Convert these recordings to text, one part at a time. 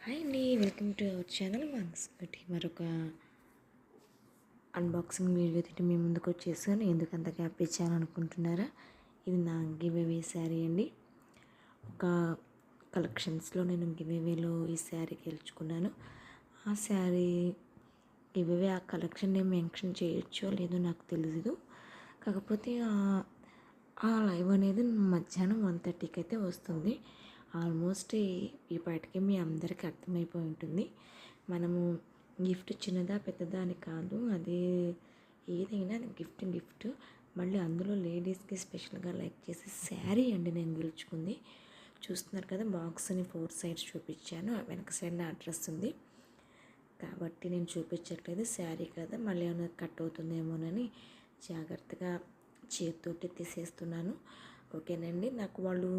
Hi అండి, welcome to our channel once ఒకటి మరొక అన్బాక్సింగ్ వీడియో తింటే మీ ముందుకు వచ్చేసాను. ఎందుకు అంత గ్యాప్ ఇచ్చాను అనుకుంటున్నారా? ఇది నా గివ్అవే శారీ అండి. ఒక కలెక్షన్స్లో నేను గివ్అవేలో ఈ శారీ గెలుచుకున్నాను. ఆ శారీ గివ్అవే ఆ కలెక్షన్ నేను మెన్షన్ చేయొచ్చో లేదో నాకు తెలియదు. కాకపోతే ఆ లైవ్ అనేది మధ్యాహ్నం 1:30కి అయితే వస్తుంది. ఆల్మోస్ట్ ఈ పాటికి మీ అందరికీ అర్థమైపోయి ఉంటుంది. మనము గిఫ్ట్ చిన్నదా పెద్దదా అని కాదు, అది ఏదైనా గిఫ్ట్. మళ్ళీ అందులో లేడీస్కి స్పెషల్గా లైక్ చేసే శారీ అండి నేను గెలుచుకుంది. చూస్తున్నారు కదా, బాక్స్ని 4 సైడ్స్ చూపించాను. వెనక సైడ్ నా అడ్రస్ ఉంది కాబట్టి నేను చూపించట్లేదు. శారీ కదా, మళ్ళీ ఏమైనా కట్ అవుతుందేమోనని జాగ్రత్తగా చేతితోటి తీసేస్తున్నాను. ఓకేనండి, నాకు వాళ్ళు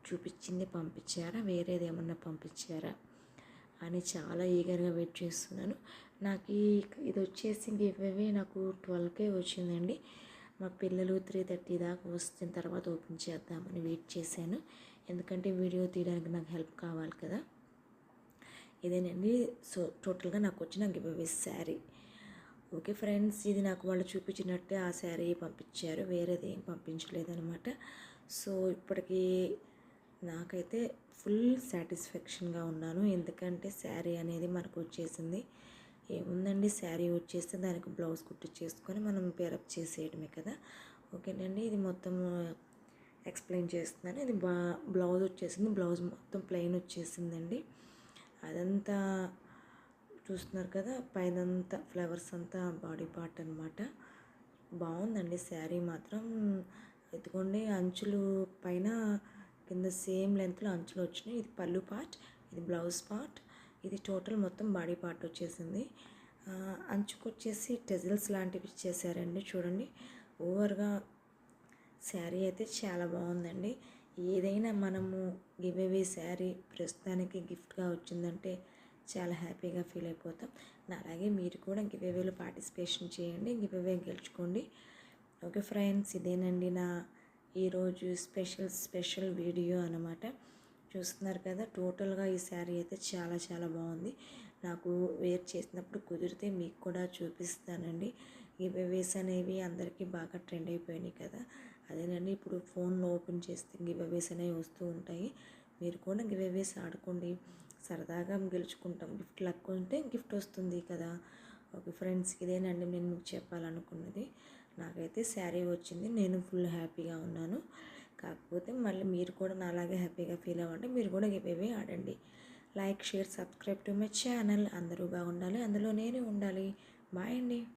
చూపించింది పంపించారా, వేరేది ఏమన్నా పంపించారా అని చాలా ఈగర్గా వెయిట్ చేస్తున్నాను. నాకు ఇది వచ్చేసి గివ్అవే నాకు 12కే వచ్చిందండి. మా పిల్లలు 3:30 దాకా వచ్చిన తర్వాత ఓపెన్ చేద్దామని వెయిట్ చేశాను. ఎందుకంటే వీడియో తీయడానికి నాకు హెల్ప్ కావాలి కదా. ఇదేనండి. సో టోటల్గా నాకు వచ్చిన గివ్అవే శారీ. ఓకే ఫ్రెండ్స్, ఇది నాకు వాళ్ళు చూపించినట్టే ఆ శారీ పంపించారు, వేరేది ఏం పంపించలేదన్నమాట. సో ఇప్పటికీ నాకైతే ఫుల్ సాటిస్ఫాక్షన్గా ఉన్నాను. ఎందుకంటే శారీ అనేది మనకు వచ్చేసింది. ఏముందండి, శారీ వచ్చేస్తే దానికి బ్లౌజ్ కుట్టించేసుకొని మనం పేరప్ చేసేయడమే కదా. ఓకేనండి, ఇది మొత్తం ఎక్స్ప్లెయిన్ చేస్తున్నాను. ఇది బ్లౌజ్ వచ్చేసింది. బ్లౌజ్ మొత్తం ప్లెయిన్ వచ్చేసిందండి. అదంతా చూస్తున్నారు కదా, పైనంతా ఫ్లవర్స్ అంతా బాడీ పార్ట్ అనమాట. బాగుందండి శారీ మాత్రం. ఎత్తుకోండి, అంచులు పైన కింద సేమ్ లెంత్లో అంచులు వచ్చినాయి. ఇది పళ్ళు పార్ట్, ఇది బ్లౌజ్ పార్ట్, ఇది టోటల్ మొత్తం బాడీ పార్ట్ వచ్చేసింది. అంచుకు వచ్చేసి టెజిల్స్ లాంటివి ఇచ్చేసారండి. చూడండి, ఓవర్గా శారీ అయితే చాలా బాగుందండి. ఏదైనా మనము గివ్అవే శారీ ప్రస్తుతానికి గిఫ్ట్గా వచ్చిందంటే చాలా హ్యాపీగా ఫీల్ అయిపోతాం. అలాగే మీరు కూడా గివ్అవేలో పార్టిసిపేషన్ చేయండి, గివ్అవే గెలుచుకోండి. ఓకే ఫ్రెండ్స్, ఇదేనండి నా ఈరోజు స్పెషల్ వీడియో అన్నమాట. చూస్తున్నారు కదా, టోటల్గా ఈ శారీ అయితే చాలా చాలా బాగుంది. నాకు వేర్ చేసినప్పుడు కుదిరితే మీకు కూడా చూపిస్తానండి. గివ్అవేస్ అనేవి అందరికీ బాగా ట్రెండ్ అయిపోయినాయి కదా. అదేనండి, ఇప్పుడు ఫోన్లో ఓపెన్ చేస్తే గివ్అవేస్ అనేవి వస్తూ ఉంటాయి. మీరు కూడా గివ్అవేస్ ఆడుకోండి, సరదాగా గెలుచుకుంటాం. గిఫ్ట్ లక్ ఉంటే గిఫ్ట్ వస్తుంది కదా. ఓకే ఫ్రెండ్స్, ఇదేనండి నేను మీకు చెప్పాలనుకున్నది. నాకైతే శారీ వచ్చింది, నేను ఫుల్ హ్యాపీగా ఉన్నాను. కాకపోతే మళ్ళీ మీరు కూడా నాలాగే హ్యాపీగా ఫీల్ అవ్వండి, మీరు కూడా గివ్అవే ఆడండి. Like, share, subscribe to my channel. అందరూ బాగుండాలి, అందులో నేను ఉండాలి. బాయ్ అండి.